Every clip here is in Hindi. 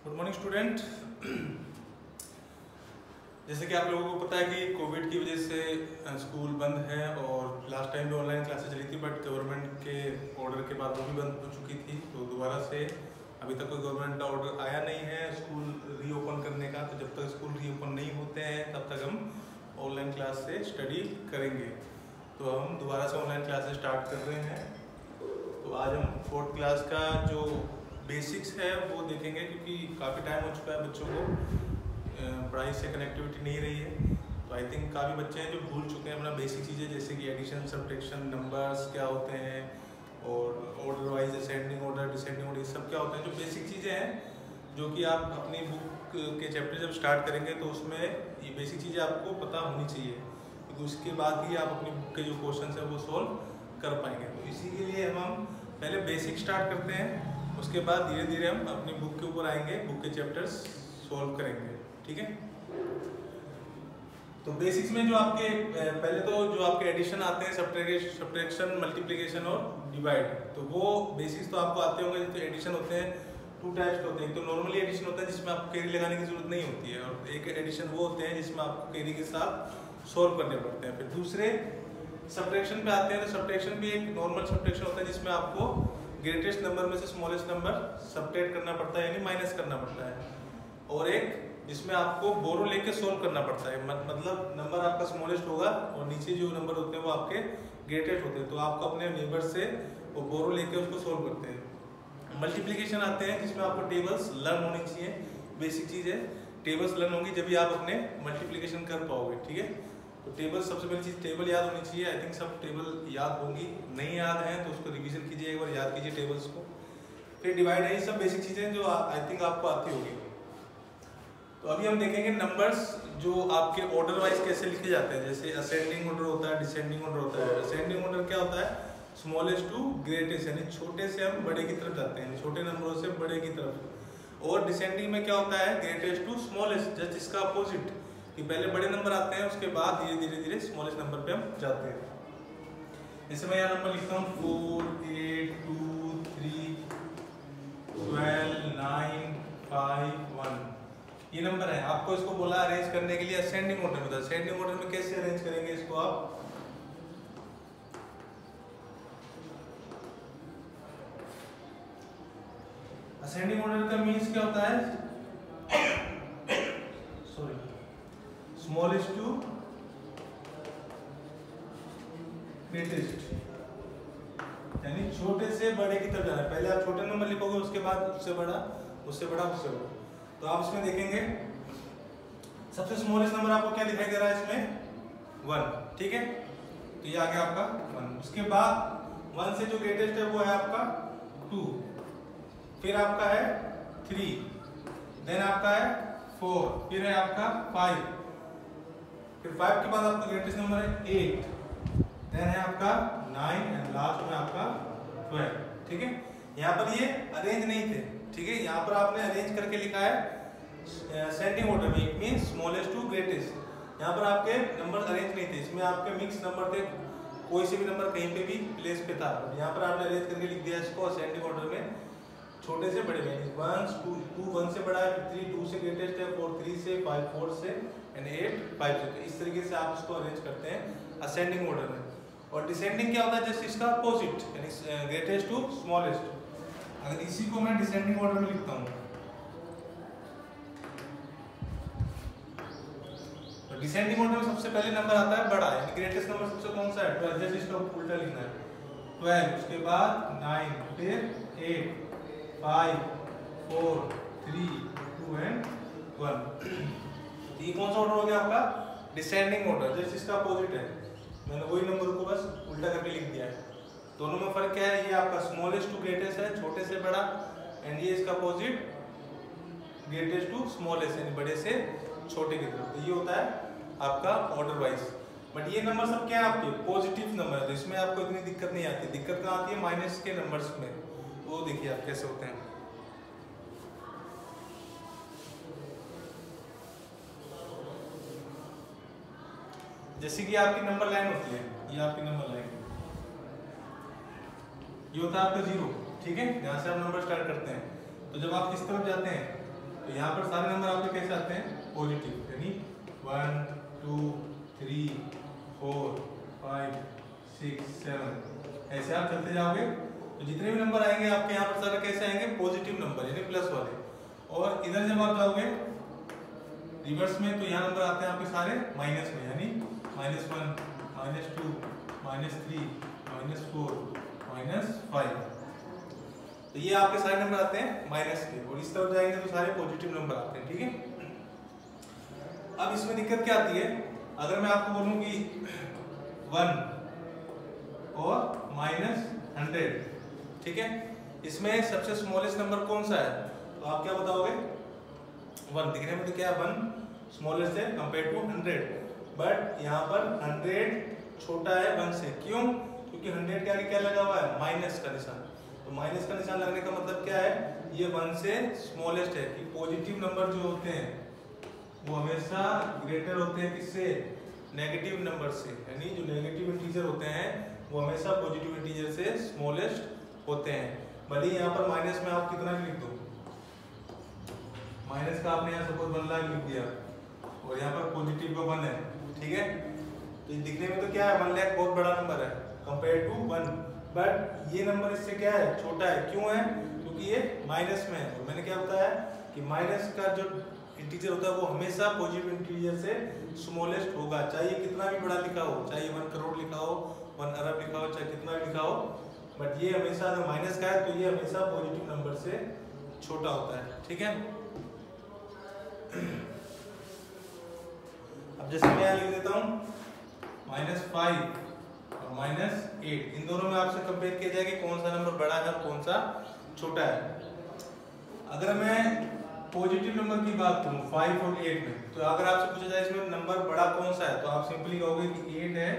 Good morning student. जैसे कि आप लोगों को पता है कि कोविड की वजह से स्कूल बंद है और लास्ट टाइम भी ऑनलाइन क्लासेस चली थी, बट गवर्नमेंट के ऑर्डर के बाद वो भी बंद हो चुकी थी। तो दोबारा से अभी तक कोई गवर्नमेंट का ऑर्डर आया नहीं है स्कूल रीओपन करने का। तो जब तक स्कूल रीओपन नहीं होते हैं तब तक हम ऑनलाइन क्लास से स्टडी करेंगे। तो हम दोबारा से ऑनलाइन क्लासेस स्टार्ट कर रहे हैं। तो आज हम 4th क्लास का जो बेसिक्स है वो देखेंगे, क्योंकि काफ़ी टाइम हो चुका है बच्चों को पढ़ाई से कनेक्टिविटी नहीं रही है। तो आई थिंक काफ़ी बच्चे हैं जो भूल चुके हैं अपना बेसिक चीज़ें, जैसे कि एडिशन, सब्ट्रैक्शन, नंबर्स क्या होते हैं और order wise ascending order, descending order, ये सब क्या होते हैं। जो बेसिक चीज़ें हैं जो कि आप अपनी बुक के चैप्टर जब स्टार्ट करेंगे तो उसमें ये बेसिक चीज़ें आपको पता होनी चाहिए, क्योंकि उसके बाद ही आप अपनी बुक के जो क्वेश्चन हैं वो सॉल्व कर पाएंगे। तो इसी के लिए हम पहले बेसिक स्टार्ट करते हैं, उसके बाद धीरे धीरे हम अपनी बुक के ऊपर आएंगे, बुक के चैप्टर्स सॉल्व करेंगे। ठीक है। तो बेसिक्स में जो आपके पहले तो जो आपके एडिशन आते हैं, सब्ट्रैक्शन, मल्टीप्लिकेशन और डिवाइड, तो वो बेसिक्स तो आपको आते होंगे। तो एडिशन होते हैं 2 टाइप्स के होते हैं। तो नॉर्मली एडिशन होता है जिसमें आपको कैरी लगाने की जरूरत नहीं होती है, और एक एडिशन वो होते हैं जिसमें आपको कैरी के साथ सॉल्व करने पड़ते हैं। फिर दूसरे सब्ट्रैक्शन पे आते हैं। तो सब्ट्रैक्शन भी एक नॉर्मल सब्ट्रैक्शन होता है जिसमें आपको ग्रेटेस्ट नंबर में से स्मॉलेस्ट नंबर सब्ट्रैक्ट करना पड़ता है, यानी माइनस करना पड़ता है। और एक जिसमें आपको बोरो लेके सोल्व करना पड़ता है, मतलब नंबर आपका स्मॉलेस्ट होगा और नीचे जो नंबर होते हैं वो आपके ग्रेटेस्ट होते हैं। तो आपको अपने नेबर से वो बोरो लेके उसको सोल्व करते हैं। मल्टीप्लिकेशन आते हैं जिसमें आपको टेबल्स लर्न होनी चाहिए। बेसिक चीज़ है, टेबल्स लर्न होंगी जब भी आप अपने मल्टीप्लिकेशन कर पाओगे। ठीक है। तो टेबल सबसे पहली चीज़, टेबल याद होनी चाहिए। आई थिंक सब टेबल याद होंगी, नहीं याद है तो उसको रिवीजन कीजिए, एक बार याद कीजिए टेबल्स को। फिर डिवाइड है, ये सब बेसिक चीज़ें जो आई थिंक आपको आती होगी। तो अभी हम देखेंगे नंबर्स जो आपके ऑर्डर वाइज कैसे लिखे जाते हैं। जैसे असेंडिंग ऑर्डर होता है, डिसेंडिंग ऑर्डर होता है। असेंडिंग ऑर्डर क्या होता है? स्मॉलेस्ट टू ग्रेटेस्ट, यानी छोटे से हम बड़े की तरफ जाते हैं, छोटे नंबरों से बड़े की तरफ। और डिसेंडिंग में क्या होता है? ग्रेटेस्ट टू स्मॉलेस्ट, जस्ट इसका अपोजिट, कि पहले बड़े नंबर आते हैं उसके बाद धीरे धीरे धीरे स्मॉलेस्ट नंबर पे हम जाते हैं। जैसे मैं यहाँ नंबर लिखता हूँ 4, 8, 2, 3, 12, 9, 5, 1। ये नंबर है। आपको इसको बोला अरेंज करने के लिए असेंडिंग ऑर्डर में। असेंडिंग ऑर्डर में कैसे अरेंज करेंगे इसको आप? असेंडिंग ऑर्डर का मीन्स क्या होता है? सॉरी, स्मॉलेस्ट टू ग्रेटेस्ट, यानी छोटे से बड़े की तरफ जाना है। पहले आप छोटे नंबर लिखोगे, उसके बाद उससे बड़ा, उससे बड़ा, उससे बड़ा। तो आप इसमें देखेंगे सबसे स्मॉलेस्ट नंबर आपको क्या दिखाई दे रहा है इसमें? 1। ठीक है। तो ये आ गया आपका 1। उसके बाद 1 से जो ग्रेटेस्ट है वो है आपका 2, फिर आपका है 3, देन आपका है 4, फिर है आपका 5, फिर 5 के बाद आपका ग्रेटेस्ट नंबर है 8, देन है आपका 9 एंड लास्ट में आपका 12। ठीक है। यहाँ पर ये अरेंज नहीं थे। ठीक है। यहाँ पर आपने अरेंज करके लिखा है असेंडिंग ऑर्डर में, it means smallest to greatest. यहाँ पर आपके नंबर अरेंज नहीं थे, इसमें आपके मिक्स नंबर थे, कोई से भी नंबर कहीं पे भी प्लेस पे था। यहाँ पर आपने अरेंज करके लिख दिया इसको असेंडिंग ऑर्डर में, छोटे से बड़े में। 1, 2 1 से बड़ा है, 3 2 से ग्रेटेस्ट है, 4 3 से, 5 4 से एंड 8 5 से। तो इस तरीके से आप इसको अरेंज करते हैं असेंडिंग ऑर्डर में। और डिसेंडिंग क्या होता है? जस्ट इसका अपोजिट, यानी ग्रेटेस्ट टू स्मॉलेस्ट। अगर इसी को मैं डिसेंडिंग ऑर्डर में लिखता हूँ, तो डिसेंडिंग ऑर्डर में सबसे पहले नंबर आता है बड़ा, यानी ग्रेटेस्ट नंबर सबसे कौन सा है? 12। जस्ट इसका उल्टा लिखना है, 12, उसके बाद 9, फिर 8, 5 4 3 2 एंड 1। ये कौन सा ऑर्डर हो गया आपका? Descending order. जस्ट इसका अपोजिट है, मैंने वही नंबर को बस उल्टा करके लिख दिया है। दोनों में फर्क क्या है? ये आपका स्मॉलेस्ट टू ग्रेटेस्ट है, छोटे से बड़ा, एंड ये इसका अपोजिट ग्रेटेस्ट टू स्मॉलेस्ट, यानी बड़े से छोटे की तरफ। तो ये होता है आपका ऑर्डर वाइज। बट ये नंबर सब क्या है? आपके पॉजिटिव नंबर है, तो इसमें आपको इतनी दिक्कत नहीं आती। दिक्कत कहाँ आती है? माइनस के नंबर्स में। वो देखिए आप कैसे होते हैं। जैसे कि आपकी नंबर लाइन होती है, ये आपकी नंबर लाइन, ये होता है आपका 0। ठीक है। यहाँ से आप नंबर स्टार्ट करते हैं। तो जब आप किस तरफ जाते हैं? तो यहाँ पर सारे नंबर आपके कैसे आते हैं? पॉजिटिव, यानी 1 2 3 4 5 6 7 ऐसे आप चलते जाओगे तो जितने भी नंबर आएंगे आपके यहाँ पर सारे कैसे आएंगे? पॉजिटिव नंबर, यानी प्लस वाले। और इधर जब आप जाओगे रिवर्स में तो यहाँ नंबर आते हैं आपके सारे माइनस में, यानी -1 -2 -3 -4 -5। तो ये आपके सारे नंबर आते हैं माइनस के, और इस तरफ जाएंगे तो सारे पॉजिटिव नंबर आते हैं। ठीक है, अब इसमें दिक्कत क्या आती है? अगर मैं आपको बोलूं कि 1 और -100, ठीक है, इसमें सबसे स्मॉलेस्ट नंबर कौन सा है? तो आप क्या बताओगे? 1 दिखने में तो क्या है? 1 स्मॉलेस्ट है कंपेयर टू 100, बट यहाँ पर 100 छोटा है 1 से। क्यों? क्योंकि 100 के आगे क्या लगा हुआ है? माइनस का निशान। तो माइनस का निशान लगने का मतलब क्या है? ये 1 से स्मॉलेस्ट है कि पॉजिटिव नंबर जो होते हैं वो हमेशा ग्रेटर होते हैं किससे? नेगेटिव नंबर से, यानी जो नेगेटिव इंटीजर होते हैं वो हमेशा पॉजिटिव इंटीजर से स्मॉलेस्ट होते हैं। भले ही यहाँ पर माइनस में आप कितना भी लिख दो, माइनस का आपने यहाँ सपोज 1 लाख लिख दिया और यहाँ पर पॉजिटिव का 1 है, ठीक है, तो दिखने में तो क्या है? 1 लाख बहुत बड़ा नंबर है कंपेयर टू 1, बट ये नंबर इससे क्या है? छोटा है। क्यों है? क्योंकि ये माइनस में है। और मैंने क्या बताया कि माइनस का जो इंटीजर होता है वो हमेशा पॉजिटिव इंटीजर से स्मॉलेस्ट होगा, चाहे कितना भी बड़ा लिखा हो, चाहे 1 करोड़ लिखा हो, 1 अरब लिखा हो, चाहे कितना भी लिखा हो, बट ये हमेशा अगर माइनस का है तो ये हमेशा पॉजिटिव नंबर से छोटा होता है। ठीक है, अब जैसे मैं यहाँ लिख देता हूँ -5 और -8, इन दोनों में आपसे कंपेयर किया जाए कि कौन सा नंबर बड़ा है और कौन सा छोटा है। अगर मैं पॉजिटिव नंबर की बात करूं 5 और 8 में, तो अगर आपसे पूछा जाए इसमें नंबर बड़ा कौन सा है, तो आप सिंपली कहोगे कि 8 है,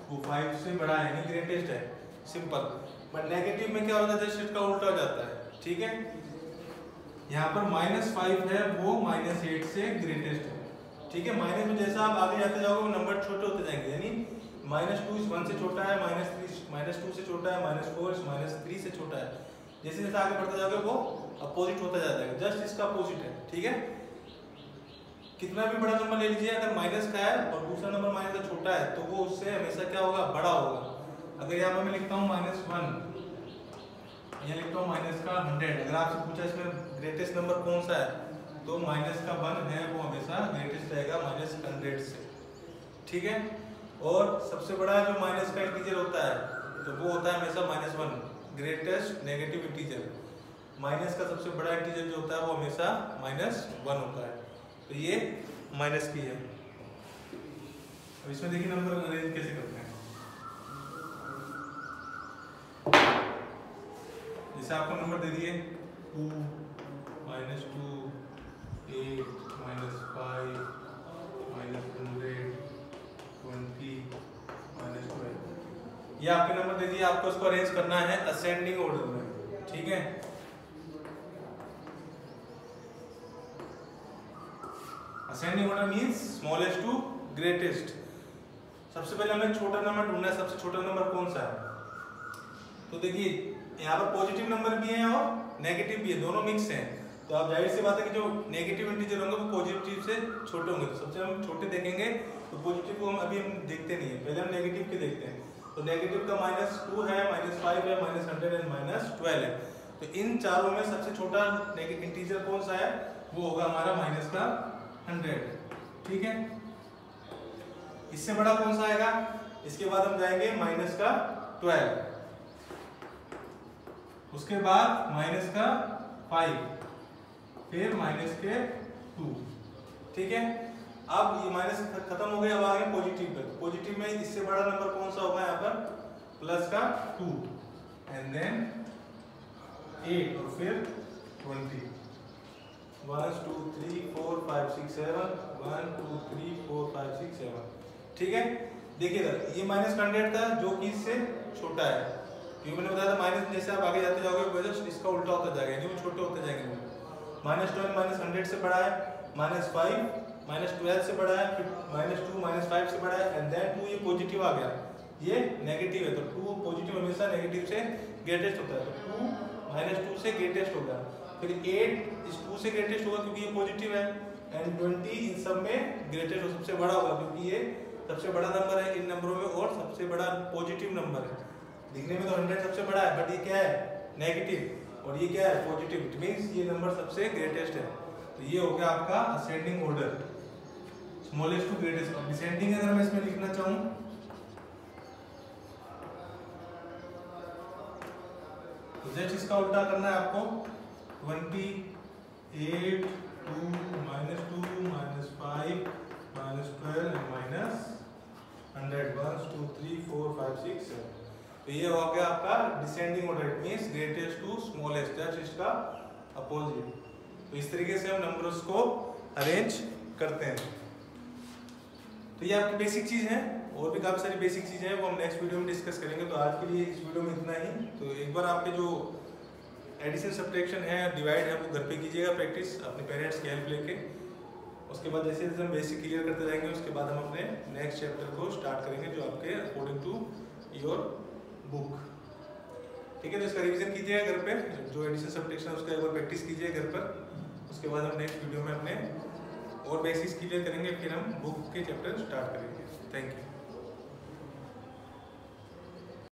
वो 5 से बड़ा है, यानी ग्रेटेस्ट है, सिंपल। बट नेगेटिव में क्या होता है? जस्ट इसका उल्टा हो जाता है। ठीक है, यहाँ पर -5 है, वो -8 से ग्रेटेस्ट है। ठीक है, माइनस में जैसा आप आगे जाते जाओगे वो नंबर छोटे होते जाएंगे, यानी -2 इस 1 से छोटा है, -2 से छोटा है, -4 इस -3 से छोटा है। जैसे जैसे आगे बढ़ते जाओगे वो अपोजिट होता जाता है, जस्ट इसका अपोजिट है। ठीक है, कितना भी बड़ा नंबर ले लीजिए, अगर माइनस का है और दूसरा नंबर माइनस का छोटा है तो वो उससे हमेशा क्या होगा? बड़ा होगा। अगर यहाँ पर मैं लिखता हूँ -1, यहाँ लिखता हूँ माइनस का 100, अगर आपसे पूछा इसमें ग्रेटेस्ट नंबर कौन सा है, तो माइनस का 1 है, वो हमेशा ग्रेटेस्ट रहेगा -100 से। ठीक है, और सबसे बड़ा जो माइनस का इंटीजर होता है तो वो होता है हमेशा -1, ग्रेटेस्ट नेगेटिव इंटीजर। माइनस का सबसे बड़ा इंटीजर जो होता है वो हमेशा -1 होता है। तो ये माइनस की है। अब इसमें देखिए नंबर अरेंज कैसे करते हैं। जैसे आपको नंबर दे दिए 2 -2 8 -5 -100 20 -12, ये आपके नंबर दे दिए, आपको इसको अरेंज करना है असेंडिंग ऑर्डर में। ठीक है, ascending order means smallest to greatest. सबसे पहले हमें छोटा नंबर ढूंढना है, सबसे छोटा नंबर कौन सा है? तो देखिए यहाँ पर पॉजिटिव नंबर भी है और नेगेटिव भी है, दोनों मिक्स हैं। तो आप जाहिर सी बात है कि जो नेगेटिव इंटीजर होंगे वो पॉजिटिव से छोटे होंगे। तो सबसे हम छोटे देखेंगे, तो पॉजिटिव को हम अभी देखते नहीं है, पहले हम नेगेटिव के देखते हैं। तो नेगेटिव का -2 है, -5 है, -100 एंड -12 है। तो इन चारों में सबसे छोटा नेगेटिव इंटीजर कौन सा है? वो होगा हमारा -100। ठीक है, इससे बड़ा कौन सा आएगा? इसके बाद हम जाएंगे -12, उसके बाद -5, फिर -2। ठीक है, अब ये माइनस खत्म हो गया, अब आ गए पॉजिटिव पे। पॉजिटिव में इससे बड़ा नंबर कौन सा होगा? यहाँ पर +2 एंड देन 8 और फिर 20। 1 2 3 4 5 6 7 1 2 3 4 5 6 7। ठीक है, देखिए इधर ये -100 था जो कि इससे छोटा है, क्योंकि मैंने बताया था माइनस जैसे आप आगे जाते जाओगे इसका उल्टा होता जाएगा, यानी वो छोटे होते जाएंगे। -12 -100 से बड़ा है, -5 -12 से बड़ा है, फिर -2 -5 से बड़ा है एंड देन 2 ये पॉजिटिव आ गया, ये नेगेटिव है। तो 2 पॉजिटिव हमेशा नेगेटिव से ग्रेटेस्ट होता है, तो 2 -2 से ग्रेटेस्ट होगा। फिर 8 इस 2 से ग्रेटेस्ट होगा क्योंकि ये पॉजिटिव है, एंड 20 इन सब में ग्रेटेस्ट और सबसे बड़ा होगा क्योंकि ये सबसे बड़ा नंबर है इन नंबरों में और सबसे बड़ा पॉजिटिव नंबर है। दिखने में तो 100 सबसे बड़ा है बट ये क्या है, नेगेटिव, और ये क्या है, पॉजिटिव। इट मींस ये नंबर सबसे ग्रेटेस्ट है। तो ये हो गया आपका ascending order, smallest to greatest. और डिसेंडिंग अगर मैं इसमें लिखना चाहूँ तो जस्ट इसका उल्टा करना है आपको। 28 2 -2 -5 -12 -100 1 2 3 4 5 6 7। तो ये हो गया आपका descending order, it means greatest to smallest, that's इसका अपोजिट। तो इस तरीके से हम नंबर्स को अरेंज करते हैं। तो ये आपकी बेसिक चीज है, और भी काफी सारी बेसिक चीजें हैं वो हम नेक्स्ट वीडियो में डिस्कस करेंगे। तो आज के लिए इस वीडियो में इतना ही। तो एक बार आपके जो एडिशन सब्ट्रैक्शन है, डिवाइड है, वो घर पे कीजिएगा प्रैक्टिस अपने पेरेंट्स की हेल्प लेके। उसके बाद जैसे जैसे हम बेसिक क्लियर करते जाएंगे उसके बाद हम अपने नेक्स्ट चैप्टर को स्टार्ट करेंगे जो आपके अकॉर्डिंग टू योर बुक। ठीक है, तो इसका रिवीजन कीजिएगा घर पे, जो एडिशन सब्ट्रैक्शन उसका एक बार प्रैक्टिस कीजिए घर पर। उसके बाद हम नेक्स्ट वीडियो में अपने और बेसिक्स क्लियर करेंगे, फिर हम बुक के चैप्टर स्टार्ट करेंगे। Thank you.